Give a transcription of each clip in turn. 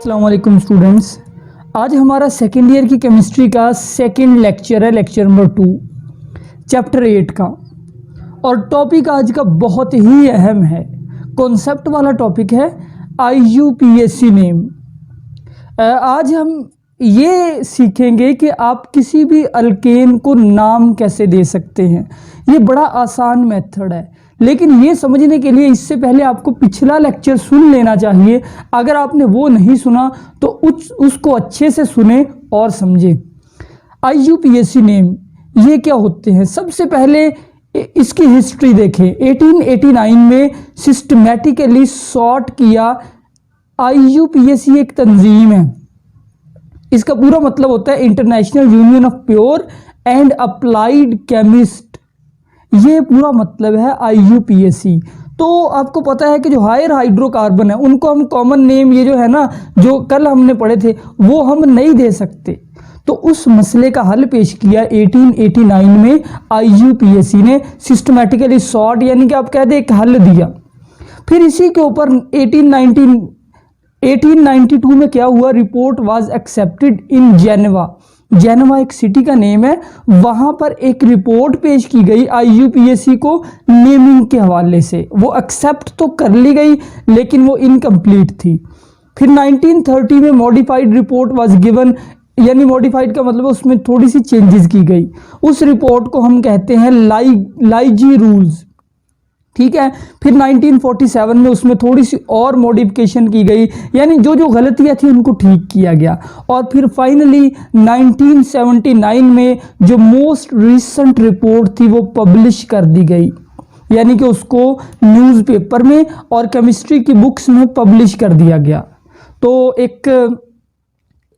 अस्सलाम वालेकुम स्टूडेंट्स। आज हमारा सेकेंड ईयर की केमिस्ट्री का सेकेंड लेक्चर है, लेक्चर नंबर 2 चैप्टर 8 का। और टॉपिक आज का बहुत ही अहम है, कॉन्सेप्ट वाला टॉपिक है IUPAC नेम। आज हम ये सीखेंगे कि आप किसी भी अल्केन को नाम कैसे दे सकते हैं। ये बड़ा आसान मेथड है, लेकिन ये समझने के लिए इससे पहले आपको पिछला लेक्चर सुन लेना चाहिए। अगर आपने वो नहीं सुना तो उसको अच्छे से सुने और समझे। IUPAC नेम ये क्या होते हैं, सबसे पहले इसकी हिस्ट्री देखें। 1889 में सिस्टमैटिकली सॉर्ट किया। IUPAC एक तंजीम है, इसका पूरा मतलब होता है international union of pure and applied chemist. ये पूरा मतलब है IUPAC। तो आपको पता है कि जो हायर हाइड्रोकार्बन है उनको हम कॉमन नेम, ये जो है ना, जो कल हमने पढ़े थे, वो हम नहीं दे सकते। तो उस मसले का हल पेश किया 1889 में IUPAC ने। सिस्टमैटिकली सॉर्ट यानी कि आप कह दे एक हल दिया। फिर इसी के ऊपर 1892 में क्या हुआ, report was accepted in Geneva. Geneva एक सिटी का नेम है, वहां पर एक रिपोर्ट पेश की गई IUPAC को नेमिंग के हवाले से। वो एक्सेप्ट तो कर ली गई लेकिन वो इनकम्प्लीट थी। फिर 1930 में मॉडिफाइड रिपोर्ट वाज गिवन, यानी मॉडिफाइड का मतलब उसमें थोड़ी सी चेंजेस की गई। उस रिपोर्ट को हम कहते हैं लाइजी रूल्स, ठीक है। फिर 1947 में उसमें थोड़ी सी और मॉडिफिकेशन की गई, यानी जो जो गलतियां थी उनको ठीक किया गया। और फिर फाइनली 1979 में जो मोस्ट रिसेंट रिपोर्ट थी वो पब्लिश कर दी गई, यानी कि उसको न्यूज़पेपर में और केमिस्ट्री की बुक्स में पब्लिश कर दिया गया। तो एक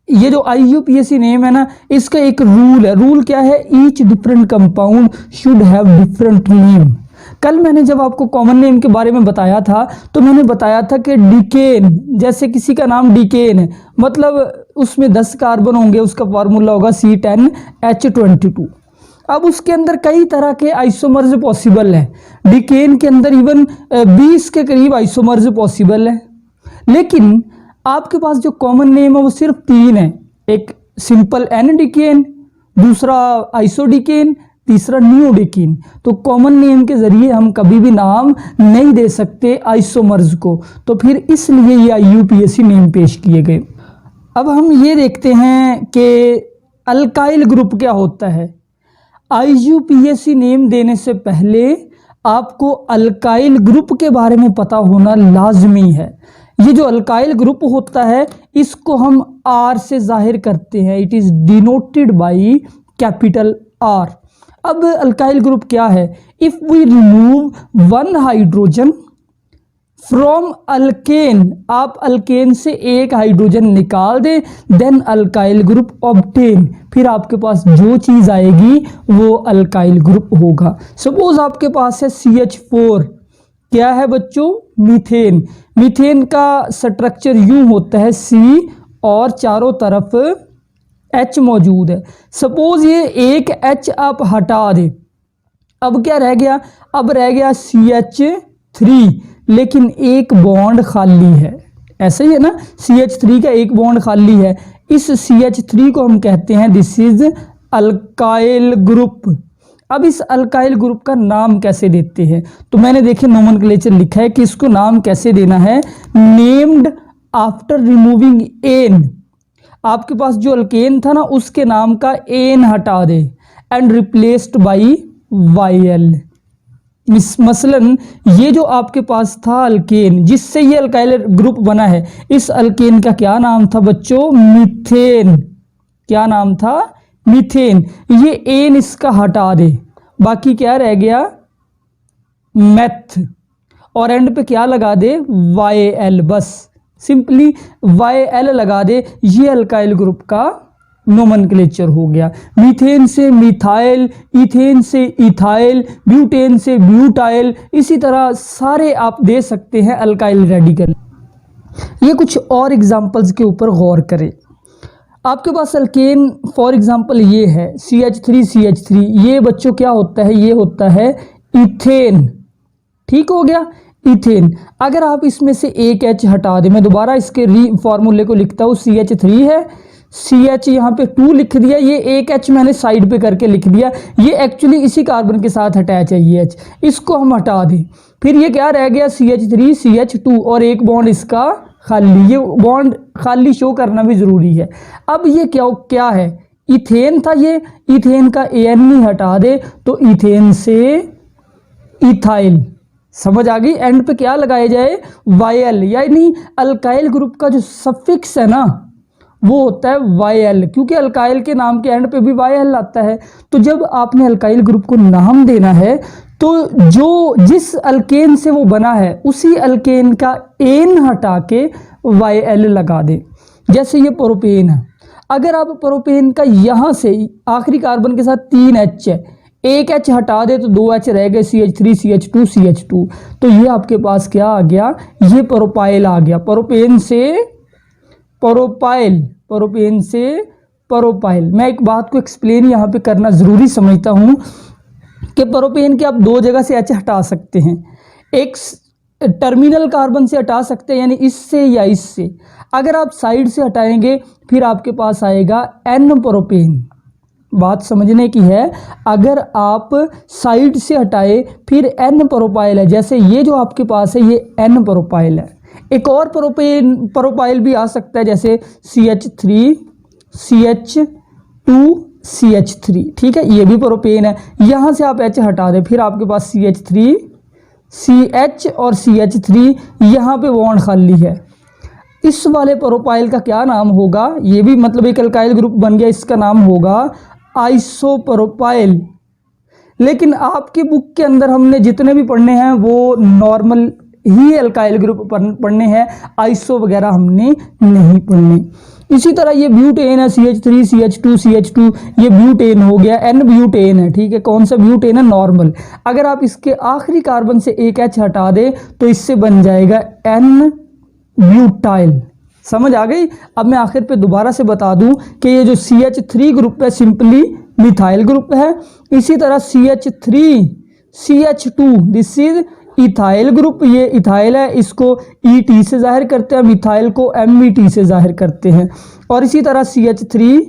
ये जो IUPAC नेम है ना, इसका एक रूल है। रूल क्या है, each different compound should have different name. कल मैंने जब आपको कॉमन नेम के बारे में बताया था तो मैंने बताया था कि डिकेन, जैसे किसी का नाम डिकेन है, मतलब उसमें 10 कार्बन होंगे, उसका फार्मूला होगा C10H22। अब उसके अंदर कई तरह के आइसोमर्स पॉसिबल है। डिकेन के अंदर इवन 20 के करीब आइसोमर्स पॉसिबल है, लेकिन आपके पास जो कॉमन नेम है वो सिर्फ 3 है। एक सिंपल N डिकेन, दूसरा आइसोडिकेन, तीसरा नियोडिकीन। तो कॉमन नेम के जरिए हम कभी भी नाम नहीं दे सकते आइसोमर्स को, तो फिर इसलिए ये IUPAC नेम पेश किए गए। अब हम ये देखते हैं कि अल्काइल ग्रुप क्या होता है। IUPAC नेम देने से पहले आपको अल्काइल ग्रुप के बारे में पता होना लाजमी है। ये जो अल्काइल ग्रुप होता है इसको हम R से जाहिर करते हैं, it is denoted by capital R। अब अल्काइल ग्रुप क्या है, if we remove 1 hydrogen from alkane, आप अल्केन से एक हाइड्रोजन निकाल दें, देन अल्काइल ग्रुप ऑब्टेन। फिर आपके पास जो चीज आएगी वो अल्काइल ग्रुप होगा। सपोज आपके पास है CH4, क्या है बच्चों, मीथेन। मीथेन का स्ट्रक्चर यूं होता है, C और चारों तरफ H मौजूद है। सपोज ये एक H आप हटा दे, अब क्या रह गया, अब रह गया CH3, लेकिन एक बॉन्ड खाली है। ऐसा ही है ना, CH3 का एक बॉन्ड खाली है। इस CH3 को हम कहते हैं दिस इज अल्काइल ग्रुप। अब इस अल्काइल ग्रुप का नाम कैसे देते हैं, तो मैंने देखे नोमेनक्लेचर लिखा है कि इसको नाम कैसे देना है, नेम्ड आफ्टर रिमूविंग एन। आपके पास जो अल्केन था ना उसके नाम का एन हटा दे एंड रिप्लेस्ड बाई YL। मसलन ये जो आपके पास था अल्केन जिससे ये अल्काइल ग्रुप बना है, इस अल्केन का क्या नाम था बच्चों, मीथेन। क्या नाम था, मीथेन। ये एन इसका हटा दे, बाकी क्या रह गया, मेथ, और एंड पे क्या लगा दे, YL। बस सिंपली YL लगा दे, ये अल्काइल ग्रुप का नोमेनक्लेचर हो गया। मीथेन से मिथाइल, इथेन से इथाइल, ब्यूटेन से ब्यूटाइल, इसी तरह सारे आप दे सकते हैं अल्काइल रेडिकल। ये कुछ और एग्जांपल्स के ऊपर गौर करें। आपके पास अल्केन फॉर एग्जांपल ये है CH3, ये बच्चों क्या होता है, ये होता है इथेन। ठीक हो गया, इथेन। अगर आप इसमें से एक H हटा दें, मैं दोबारा इसके फॉर्मूले को लिखता हूँ, CH3 है, CH यहाँ पे 2 लिख दिया, ये एक H मैंने साइड पे करके लिख दिया, ये एक्चुअली इसी कार्बन के साथ अटैच है ये H, इसको हम हटा दें, फिर ये क्या रह गया CH3 CH2 और एक बॉन्ड इसका खाली। ये बॉन्ड खाली शो करना भी जरूरी है। अब ये क्या है, इथेन था, ये इथेन का AN नहीं हटा दे तो इथेन से इथाइल, समझ आ गई। एंड पे क्या लगाया जाए, YL, यानी अल्काइल ग्रुप का जो सफिक्स है ना वो होता है YL, क्योंकि अल्काइल के नाम के एंड पे भी YL आता है। तो जब आपने अल्काइल ग्रुप को नाम देना है तो जिस अल्केन से वो बना है उसी अल्केन का एन हटा के YL लगा दे। जैसे ये प्रोपेन है, अगर आप प्रोपेन का यहाँ से आखिरी कार्बन के साथ 3 H है, एक H हटा दे तो 2 H रह गए, CH3 CH2 CH2, तो ये आपके पास क्या आ गया, ये प्रोपाइल आ गया। प्रोपेन से प्रोपाइल, प्रोपेन से प्रोपाइल। मैं एक बात को एक्सप्लेन यहाँ पे करना ज़रूरी समझता हूँ कि प्रोपेन के आप 2 जगह से H हटा सकते हैं, एक टर्मिनल कार्बन से हटा सकते हैं, यानी इससे या इससे। अगर आप साइड से हटाएंगे फिर आपके पास आएगा N प्रोपेन। बात समझने की है, अगर आप साइड से हटाए फिर N प्रोपाइल है, जैसे ये जो आपके पास है ये N प्रोपाइल है। एक और प्रोपाइल भी आ सकता है, जैसे CH3 CH2 CH3, ठीक है, ये भी प्रोपेन है। यहाँ से आप H हटा दें फिर आपके पास CH3 CH और CH3, यहाँ पे बॉन्ड खाली है। इस वाले प्रोपाइल का क्या नाम होगा, ये भी मतलब एक अल्काइल ग्रुप बन गया, इसका नाम होगा आइसोप्रोपाइल। लेकिन आपके बुक के अंदर हमने जितने भी पढ़ने हैं वो नॉर्मल ही अल्काइल ग्रुप पढ़ने हैं, आइसो वगैरह हमने नहीं पढ़ने। इसी तरह ये ब्यूटेन है, CH3 CH2 CH2, ये ब्यूटेन हो गया, N ब्यूटेन है, ठीक है। कौन सा ब्यूटेन है, नॉर्मल। अगर आप इसके आखिरी कार्बन से एक H हटा दे तो इससे बन जाएगा N ब्यूटाइल। समझ आ गई। अब मैं आखिर पे दोबारा से बता दूं कि ये जो CH3 ग्रुप है सिंपली मिथाइल ग्रुप है। इसी तरह CH3 CH2 this is ethyl group, ये इथाइल है, इसको ET से जाहिर करते हैं, मिथाइल को MET से जाहिर करते हैं। और इसी तरह CH3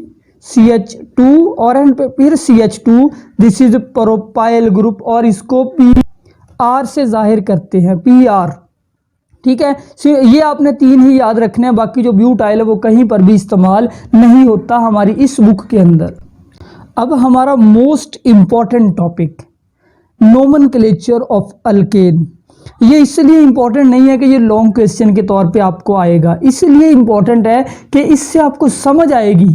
CH2 और एंड पे फिर CH2 this is propyl group और इसको PR से जाहिर करते हैं, PR, ठीक है। ये आपने 3 ही याद रखने हैं, बाकी जो ब्यूटाइल है वो कहीं पर भी इस्तेमाल नहीं होता हमारी इस बुक के अंदर। अब हमारा most important topic, nomenclature of alkane. ये इसलिए इम्पॉर्टेंट नहीं है कि ये लॉन्ग क्वेश्चन के तौर पे आपको आएगा, इसलिए इम्पॉर्टेंट है कि इससे आपको समझ आएगी,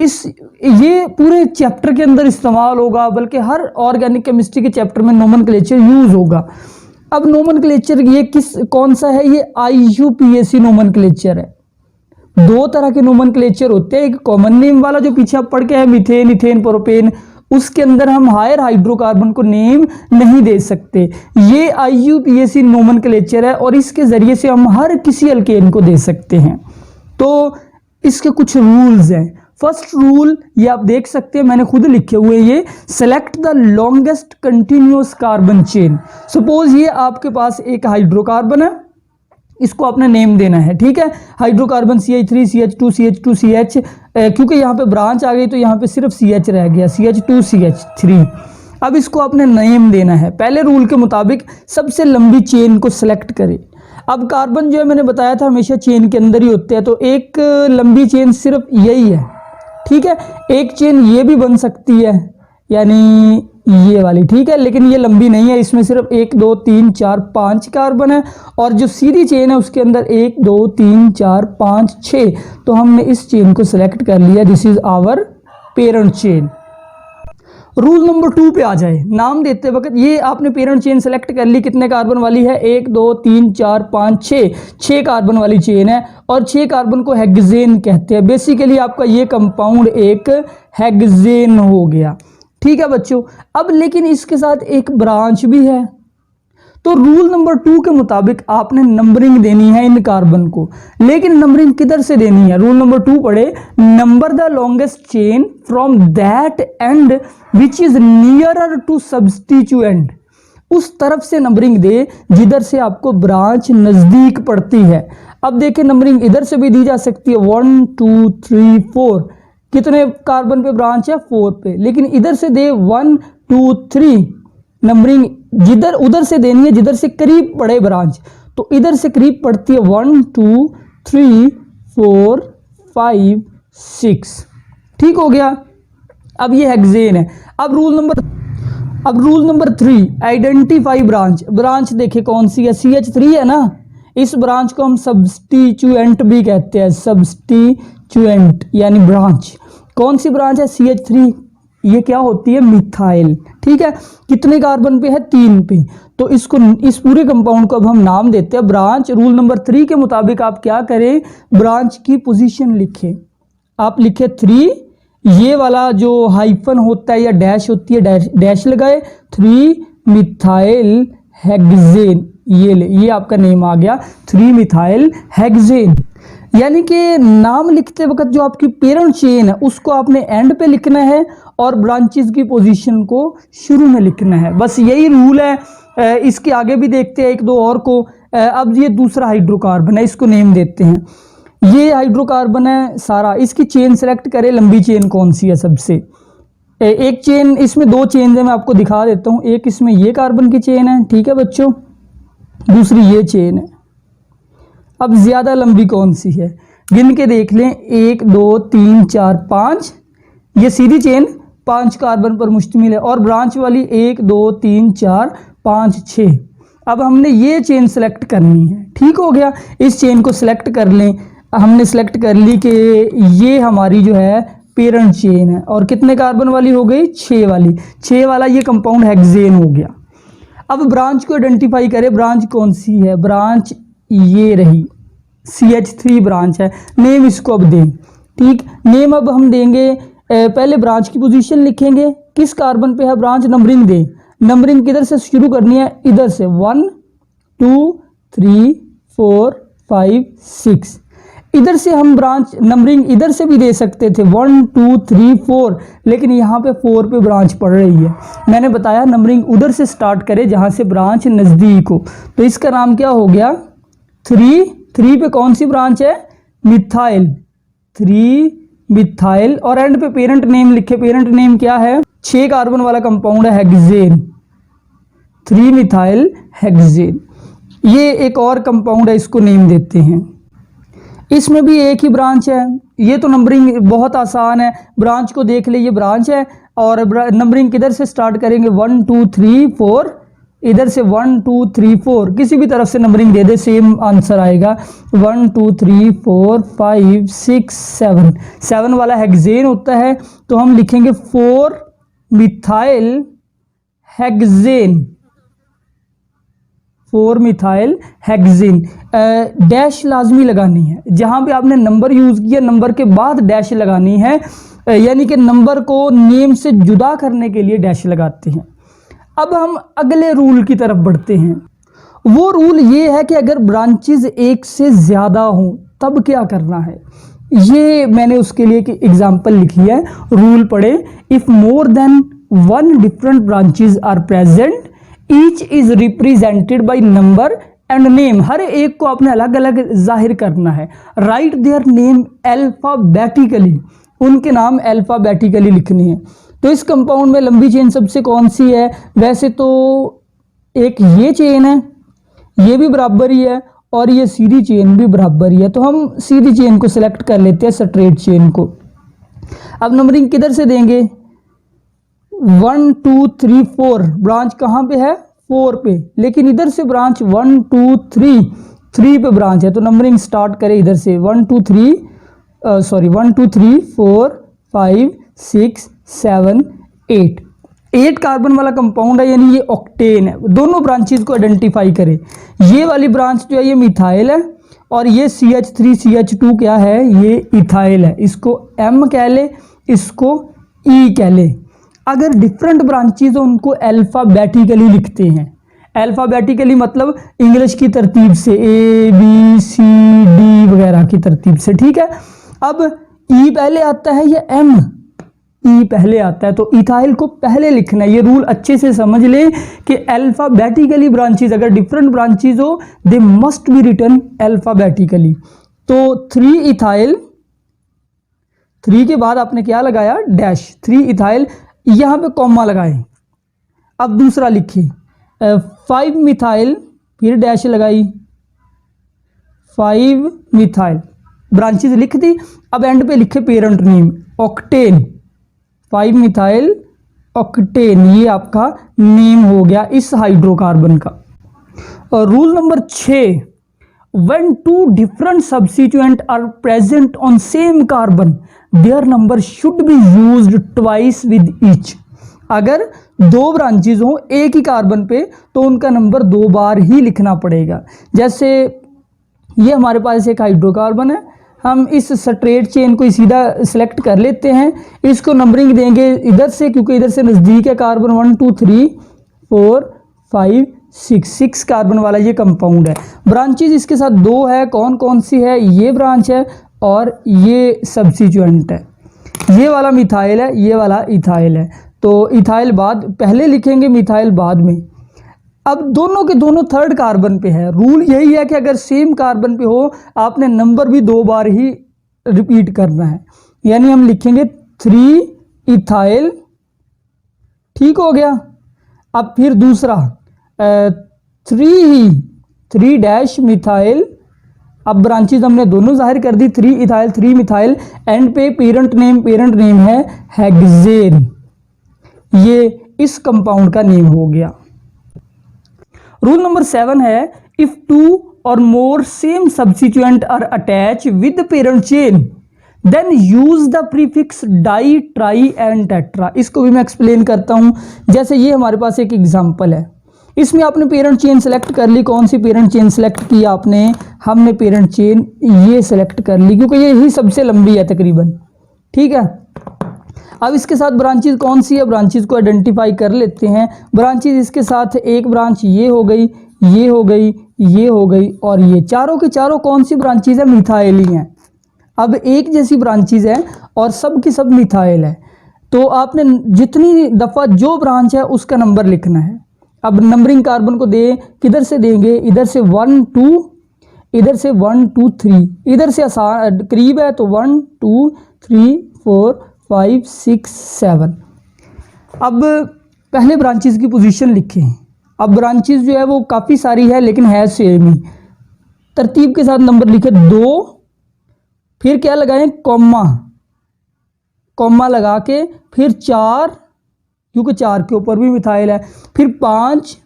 ये पूरे चैप्टर के अंदर इस्तेमाल होगा, बल्कि हर ऑर्गेनिक केमिस्ट्री के चैप्टर में नोमेनक्लेचर यूज होगा। अब नोमेनक्लेचर ये कौन सा है, ये IUPAC नोमेनक्लेचर है। 2 तरह के नोमेनक्लेचर होते हैं, एक कॉमन नेम वाला जो पीछे आप पढ़ के है, मीथेन इथेन प्रोपेन, उसके अंदर हम हायर हाइड्रोकार्बन को नेम नहीं दे सकते। ये IUPAC नोमेनक्लेचर है और इसके जरिए से हम हर किसी अल्केन को दे सकते हैं। तो इसके कुछ रूल्स हैं। फर्स्ट रूल ये आप देख सकते हैं, मैंने खुद लिखे हुए, ये select the longest continuous carbon chain. Suppose ये आपके पास एक हाइड्रोकार्बन है, इसको आपने नेम देना है, ठीक है। Hydrocarbon CH3 CH2 CH2 CH, क्योंकि यहाँ पे ब्रांच आ गई तो यहाँ पे सिर्फ CH रह गया, CH2 CH3। अब इसको आपने नेम देना है। पहले रूल के मुताबिक सबसे लंबी चेन को सिलेक्ट करें। अब कार्बन जो है मैंने बताया था हमेशा चेन के अंदर ही होते हैं, तो एक लंबी चेन सिर्फ यही है, ठीक है। एक चेन ये भी बन सकती है, यानी ये वाली, ठीक है, लेकिन ये लंबी नहीं है, इसमें सिर्फ 1 2 3 4 5 कार्बन है। और जो सीधी चेन है उसके अंदर 1 2 3 4 5 6, तो हमने इस चेन को सिलेक्ट कर लिया, this is our parent chain. Rule number 2 पे आ जाए। नाम देते वक्त ये आपने पेरेंट चेन सेलेक्ट कर ली, कितने कार्बन वाली है, 1 2 3 4 5 6 कार्बन वाली चेन है, और 6 कार्बन को हेक्सेन कहते हैं। बेसिकली आपका ये कंपाउंड एक हेक्सेन हो गया, ठीक है बच्चों। अब लेकिन इसके साथ एक ब्रांच भी है, तो रूल नंबर 2 के मुताबिक आपने नंबरिंग देनी है इन कार्बन को। लेकिन नंबरिंग किधर से देनी है, रूल नंबर 2 पढ़े, number the longest chain from that end which is nearer to substituent. उस तरफ से नंबरिंग दे जिधर से आपको ब्रांच नजदीक पड़ती है। अब देखिए नंबरिंग इधर से भी दी जा सकती है 1 2 3 4, कितने कार्बन पे ब्रांच है 4 पे, लेकिन इधर से दे 1 2 3, नंबरिंग जिधर उधर से देनी है जिधर से करीब पड़े ब्रांच, तो इधर से करीब पड़ती है 1 2 3 4 5 6। ठीक हो गया। अब ये हेक्सेन है। अब rule number 3, identify branch. Branch देखिए कौन सी है, CH3 है ना, इस ब्रांच को हम सब्स्टिट्यूएंट भी कहते हैं, सब्स्टिट्यूएंट यानी ब्रांच। कौन सी ब्रांच है, CH3, ये क्या होती है, मिथाइल। ठीक है, कितने कार्बन पे है, 3 पे, तो इसको इस पूरे कंपाउंड को अब हम नाम देते हैं ब्रांच। रूल नंबर 3 के मुताबिक आप क्या करें, ब्रांच की पोजीशन लिखें। आप लिखे 3, ये वाला जो हाइफन होता है या डैश होती है, डैश लगाए, 3 मिथाइल हेक्सेन, ये आपका नेम आ गया 3 मिथाइल हेक्सेन। यानी कि नाम लिखते वक्त जो आपकी पेरेंट चेन है उसको आपने एंड पे लिखना है और ब्रांचेस की पोजीशन को शुरू में लिखना है, बस यही रूल है। इसके आगे भी देखते हैं एक दो और को। अब ये दूसरा हाइड्रोकार्बन है, इसको नेम देते हैं। ये हाइड्रोकार्बन है सारा, इसकी चेन सेलेक्ट करें, लंबी चेन कौन सी है सबसे। एक चेन, इसमें 2 चेन है, मैं आपको दिखा देता हूँ। एक इसमें ये कार्बन की चेन है, ठीक है बच्चों, दूसरी ये चेन है। अब ज्यादा लंबी कौन सी है, गिन के देख लें, 1 2 3 4 5, ये सीधी चेन 5 कार्बन पर मुश्तमिल है, और ब्रांच वाली 1 2 3 4 5 6। अब हमने ये चेन सेलेक्ट करनी है। ठीक हो गया, इस चेन को सिलेक्ट कर लें। हमने सेलेक्ट कर ली कि ये हमारी जो है पेरेंट चेन है, और कितने कार्बन वाली हो गई, 6 वाली, 6 वाला ये कंपाउंड हेक्सेन हो गया। अब ब्रांच को आइडेंटिफाई करें, ब्रांच कौन सी है, ब्रांच ये रही, CH3 ब्रांच है, नेम इसको अब दें। ठीक, नेम अब हम देंगे, पहले ब्रांच की पोजीशन लिखेंगे, किस कार्बन पे है ब्रांच, नंबरिंग दे। नंबरिंग किधर से शुरू करनी है, इधर से 1 2 3 4 5 6, इधर से हम ब्रांच नंबरिंग इधर से भी दे सकते थे 1 2 3 4, लेकिन यहाँ पे 4 पे ब्रांच पड़ रही है। मैंने बताया नंबरिंग उधर से स्टार्ट करें जहाँ से ब्रांच नज़दीक हो, तो इसका नाम क्या हो गया, 3 पे कौन सी ब्रांच है, मिथाइल, 3 मिथाइल, और एंड पे पेरेंट नेम लिखे। पेरेंट नेम क्या है, 6 कार्बन वाला कंपाउंड है हेक्सेन, 3 मिथाइल हेक्सेन। ये एक और कंपाउंड है, इसको नेम देते हैं। इसमें भी एक ही ब्रांच है। ये तो नंबरिंग बहुत आसान है, ब्रांच को देख ले, ये ब्रांच है, और नंबरिंग किधर से स्टार्ट करेंगे, 1 2 3 4, इधर से 1 2 3 4, किसी भी तरफ से नंबरिंग दे दे सेम आंसर आएगा। 1 2 3 4 5 6 7, 7 वाला हेक्सेन होता है, तो हम लिखेंगे 4 methyl hexane, 4 methyl hexane. Dash लाजमी लगानी है, जहां पे आपने नंबर यूज किया नंबर के बाद डैश लगानी है, यानी कि नंबर को नेम से जुदा करने के लिए डैश लगाते हैं। अब हम अगले रूल की तरफ बढ़ते हैं। वो रूल ये है कि अगर ब्रांचेस एक से ज़्यादा हों तब क्या करना है, ये मैंने उसके लिए एक एग्जांपल लिखी है। रूल पढ़े, if more than 1 different branches are present, each is represented by number and name. हर एक को आपने अलग अलग जाहिर करना है। राइट देयर नेम अल्फाबेटिकली, उनके नाम अल्फाबेटिकली लिखने हैं। तो इस कंपाउंड में लंबी चेन सबसे कौन सी है, वैसे तो एक ये चेन है, ये भी बराबर ही है, और ये सीधी चेन भी बराबर ही है, तो हम सीधी चेन को सिलेक्ट कर लेते हैं, स्ट्रेट चेन को। अब नंबरिंग किधर से देंगे, 1 2 3 4, ब्रांच कहाँ पे है, 4 पे, लेकिन इधर से ब्रांच 1 2 3 पे ब्रांच है, तो नंबरिंग स्टार्ट करें इधर से 1 2 3 4 5 6 7 8, 8 कार्बन वाला कंपाउंड है, यानी ये ऑक्टेन है। दोनों ब्रांचेस को आइडेंटिफाई करें। ये वाली ब्रांच जो है ये मिथाइल है, और ये CH3 CH2 क्या है, ये इथाइल है। इसको M कह ले, इसको E कह ले। अगर डिफरेंट ब्रांचेस हो उनको अल्फाबेटिकली लिखते हैं। अल्फाबेटिकली मतलब इंग्लिश की तरतीब से, ABCD वगैरह की तरतीब से, ठीक है। अब E पहले आता है या M, ई पहले आता है, तो इथाइल को पहले लिखना है। ये रूल अच्छे से समझ लें कि अल्फाबेटिकली ब्रांचेज, अगर डिफरेंट ब्रांचेज हो they must be written alphabetically. तो 3 इथाइल, 3 के बाद आपने क्या लगाया, डैश, 3 इथाइल, यहाँ पे कॉमा लगाएं। अब दूसरा लिखिए 5 मिथाइल, फिर डैश लगाई, 5 मिथाइल, ब्रांचेज लिख दी। अब एंड पे लिखे parent name octane, 5 methyl octane, ये आपका नेम हो गया इस हाइड्रोकार्बन का। और rule number 6, when 2 different substituent are present on same carbon their number should be used twice with each। अगर 2 ब्रांचेज हो एक ही कार्बन पे तो उनका नंबर 2 बार ही लिखना पड़ेगा। जैसे ये हमारे पास एक हाइड्रोकार्बन है, हम इस स्ट्रेट चेन को सीधा सिलेक्ट कर लेते हैं, इसको नंबरिंग देंगे इधर से क्योंकि इधर से नज़दीक है कार्बन, 1 2 3 4 5 6 कार्बन वाला ये कंपाउंड है। ब्रांचेज इसके साथ 2 है, कौन कौन सी है, ये ब्रांच है और ये सब्स्टिट्यूएंट है, ये वाला मिथाइल है, ये वाला इथाइल है। तो इथाइल बाद पहले लिखेंगे, मिथाइल बाद में। अब दोनों के दोनों 3rd कार्बन पे है। रूल यही है कि अगर सेम कार्बन पे हो आपने नंबर भी 2 बार ही रिपीट करना है, यानी हम लिखेंगे 3 इथाइल, ठीक हो गया। अब फिर दूसरा 3 डैश मिथाइल, अब ब्रांचेज हमने दोनों जाहिर कर दी, 3 इथाइल 3 मिथाइल, एंड पे पेरेंट नेम है हेक्सेन, ये इस कंपाउंड का नेम हो गया। रूल नंबर 7 है इफ 2 और more same substituent are attach with parent chain then use the prefix di, tri and tetra. इसको भी मैं एक्सप्लेन करता हूं। जैसे ये हमारे पास एक एग्जांपल है, इसमें आपने पेरेंट चेन सेलेक्ट कर ली, कौन सी पेरेंट चेन सेलेक्ट की आपने, हमने पेरेंट चेन ये सेलेक्ट कर ली क्योंकि ये ही सबसे लंबी है तकरीबन, ठीक है। अब इसके साथ ब्रांचेज कौन सी है, ब्रांचेज को आइडेंटिफाई कर लेते हैं। ब्रांचेज इसके साथ एक ब्रांच ये हो गई, ये हो गई, ये हो गई और ये चारों के चारों कौन सी ब्रांचेज है, मिथाइल ही हैं। अब एक जैसी ब्रांचेज है और सब की सब मिथाइल है, तो आपने जितनी दफ़ा जो ब्रांच है उसका नंबर लिखना है। अब नंबरिंग कार्बन को दे, किधर से देंगे, इधर से 1 2, इधर से 1 2 3, इधर से आसान करीब है तो 1 2 3 4 5 6 7। अब पहले ब्रांचेस की पोजीशन लिखें। अब ब्रांचेस जो है वो काफ़ी सारी है लेकिन है सेम ही, तरतीब के साथ नंबर लिखे 2, फिर क्या लगाएं, कॉमा लगा के, फिर 4 क्योंकि 4 के ऊपर भी मिथाइल है, फिर 5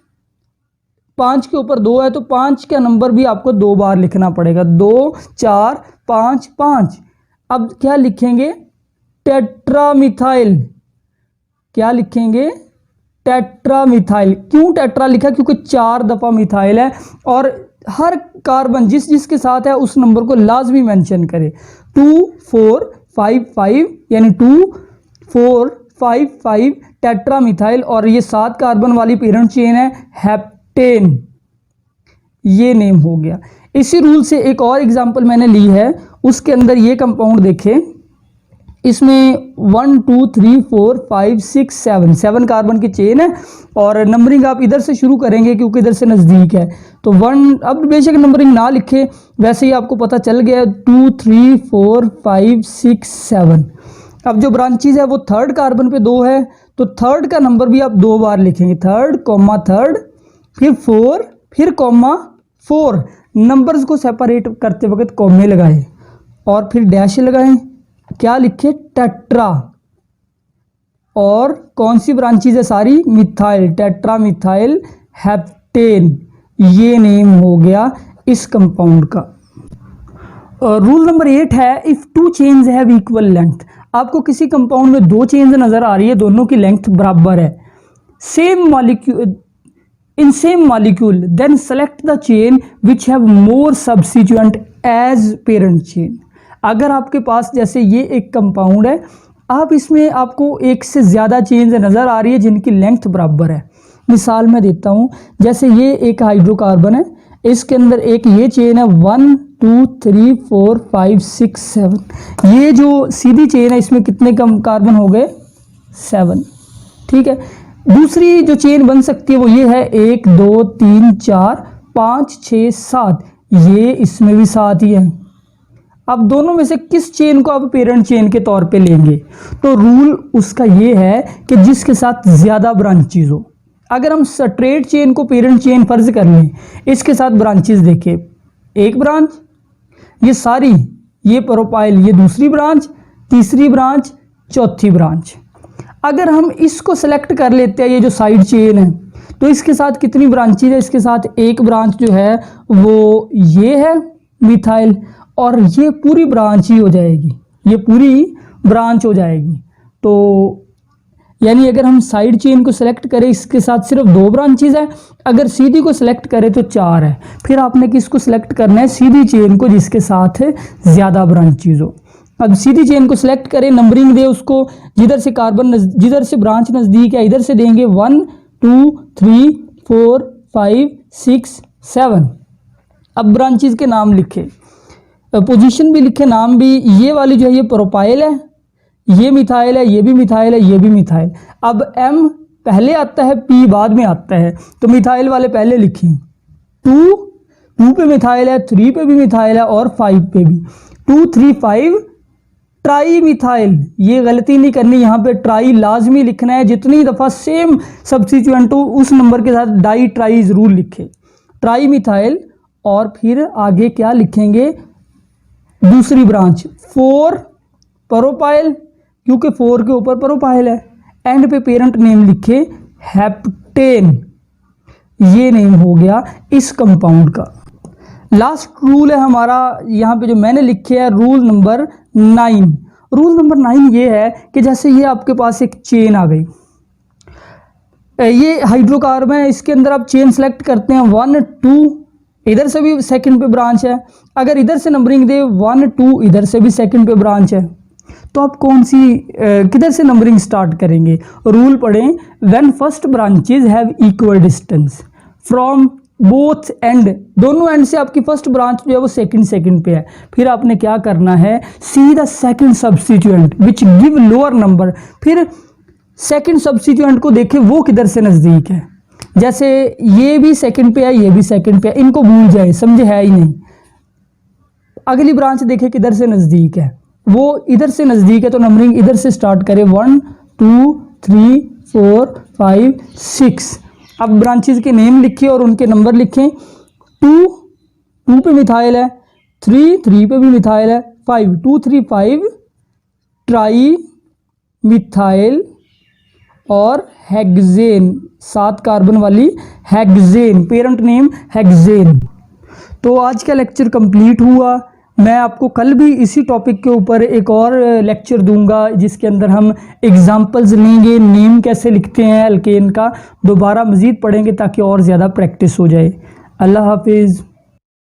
के ऊपर 2 है तो 5 का नंबर भी आपको 2 बार लिखना पड़ेगा, 2 4 5 5। अब क्या लिखेंगे, टेट्रामिथाइल, क्या लिखेंगे, टेट्रामिथाइल। क्यों टेट्रा लिखा, क्योंकि 4 दफ़ा मिथाइल है और हर कार्बन जिसके साथ है उस नंबर को लाजमी मेंशन करे। 2 4 5 5 यानी 2 4 5 5 टेट्रामिथाइल, और ये 7 कार्बन वाली पेरेंट चेन है हेप्टेन, ये नेम हो गया। इसी रूल से एक और एग्जांपल मैंने ली है, उसके अंदर ये कंपाउंड देखें, इसमें 1 2 3 4 5 6 7 कार्बन की चेन है और नंबरिंग आप इधर से शुरू करेंगे क्योंकि इधर से नज़दीक है। तो 1, अब बेशक नंबरिंग ना लिखे, वैसे ही आपको पता चल गया 2 3 4 5 6 7। अब जो ब्रांचेज है वो 3rd कार्बन पे 2 है तो 3rd का नंबर भी आप 2 बार लिखेंगे, 3rd, फिर 4, फिर 4। नंबर्स को सेपरेट करते वक्त कॉमे लगाए और फिर डैश लगाएं, क्या लिखे, टेट्रा, और कौन सी ब्रांचेज है सारी, मिथाइल, टेट्रामिथाइल हेप्टेन, ये नेम हो गया इस कंपाउंड का। रूल नंबर 8 है if 2 chains have equal length. आपको किसी कंपाउंड में 2 चेन्स नजर आ रही है, दोनों की लेंथ बराबर है, same molecule then select the chain which have more substituent as parent chain. अगर आपके पास जैसे ये एक कंपाउंड है, आप इसमें आपको एक से ज़्यादा चेन्स नज़र आ रही है जिनकी लेंथ बराबर है। मिसाल मैं देता हूँ, जैसे ये एक हाइड्रोकार्बन है, इसके अंदर एक ये चेन है 1 2 3 4 5 6 7। ये जो सीधी चेन है इसमें कितने कम कार्बन हो गए, 7। ठीक है, दूसरी जो चेन बन सकती है वो ये है 1 2 3 4 5 6 7, ये इसमें भी 7 ही है। अब दोनों में से किस चेन को आप पेरेंट चेन के तौर पे लेंगे? तो रूल उसका ये है कि जिसके साथ ज़्यादा ब्रांचेज हो। अगर हम स्ट्रेट चेन को पेरेंट चेन फर्ज कर लें, इसके साथ ब्रांचेज देखें, एक ब्रांच, ये सारी, ये प्रोपाइल, ये दूसरी ब्रांच, तीसरी ब्रांच, चौथी ब्रांच। अगर हम इसको सेलेक्ट कर लेते हैं, ये जो साइड चेन है, तो इसके साथ कितनी ब्रांचेज है? इसके साथ एक ब्रांच जो है वो ये है मिथाइल, और ये पूरी ब्रांच ही हो जाएगी, ये पूरी ब्रांच हो जाएगी। तो यानी अगर हम साइड चेन को सेलेक्ट करें, इसके साथ सिर्फ 2 ब्रांचेज है, अगर सीधी को सेलेक्ट करें तो 4 है। फिर आपने किसको सेलेक्ट करना है? सीधी चेन को जिसके साथ ज़्यादा ब्रांचेज हो। अब सीधी चेन को सेलेक्ट करें, नंबरिंग दे उसको, जिधर से कार्बन जिधर से ब्रांच नज़दीक है इधर से देंगे 1 2 3 4 5 6 7। अब ब्रांचेज के नाम लिखे, पोजीशन भी लिखे, नाम भी। ये वाली जो है ये प्रोपाइल है, ये मिथाइल है, ये भी मिथाइल है, ये भी मिथाइल। अब M पहले आता है, P बाद में आता है, तो मिथाइल वाले पहले लिखें। 2 पे मिथाइल है, 3 पे भी मिथाइल है और 5 पे भी। 2 3 5 ट्राई मिथाइल, ये गलती नहीं करनी, यहाँ पे ट्राई लाजमी लिखना है। जितनी दफ़ा सेम सब्स्टिट्यूएंट हो उस नंबर के साथ डाई ट्राई ज़रूर लिखे, ट्राई मिथाइल। और फिर आगे क्या लिखेंगे? दूसरी ब्रांच 4 प्रोपाइल, क्योंकि 4 के ऊपर प्रोपाइल है। एंड पे पेरेंट नेम लिखे हेप्टेन, ये नेम हो गया इस कंपाउंड का। लास्ट रूल है हमारा यहाँ पे जो मैंने लिखे है, रूल नंबर 9। रूल नंबर 9 ये है कि जैसे ये आपके पास एक चेन आ गई, ये हाइड्रोकार्बन है, इसके अंदर आप चेन सेलेक्ट करते हैं 1 2, इधर से भी सेकंड पे ब्रांच है। अगर इधर से नंबरिंग दे 1 2, इधर से भी सेकंड पे ब्रांच है, तो आप कौन सी किधर से नंबरिंग स्टार्ट करेंगे? रूल पढ़ें, when first branches have equal distance from both and, दोनों एंड से आपकी फर्स्ट ब्रांच जो है वो सेकंड पे है। फिर आपने क्या करना है? See the second substituent which give lower number. फिर सेकंड सब्स्टिट्यूएंट को देखें वो किधर से नज़दीक है। जैसे ये भी सेकंड पे है, ये भी सेकंड पे है, इनको भूल जाए, समझे है ही नहीं। अगली ब्रांच देखें किधर से नज़दीक है, वो इधर से नज़दीक है, तो नंबरिंग इधर से स्टार्ट करें 1 2 3 4 5 6। अब ब्रांचेज के नेम लिखिए और उनके नंबर लिखें। 2 पे मिथाइल है, 3 पे भी मिथाइल है, 5 2 3 5 ट्राई मिथाइल और हेक्सेन, 7 कार्बन वाली हेक्सेन, पेरेंट नेम हेक्सेन। तो आज का लेक्चर कंप्लीट हुआ। मैं आपको कल भी इसी टॉपिक के ऊपर एक और लेक्चर दूंगा जिसके अंदर हम एग्जांपल्स लेंगे, नेम कैसे लिखते हैं अल्केन का, दोबारा मज़ीद पढ़ेंगे ताकि और ज़्यादा प्रैक्टिस हो जाए। अल्लाह हाफिज़।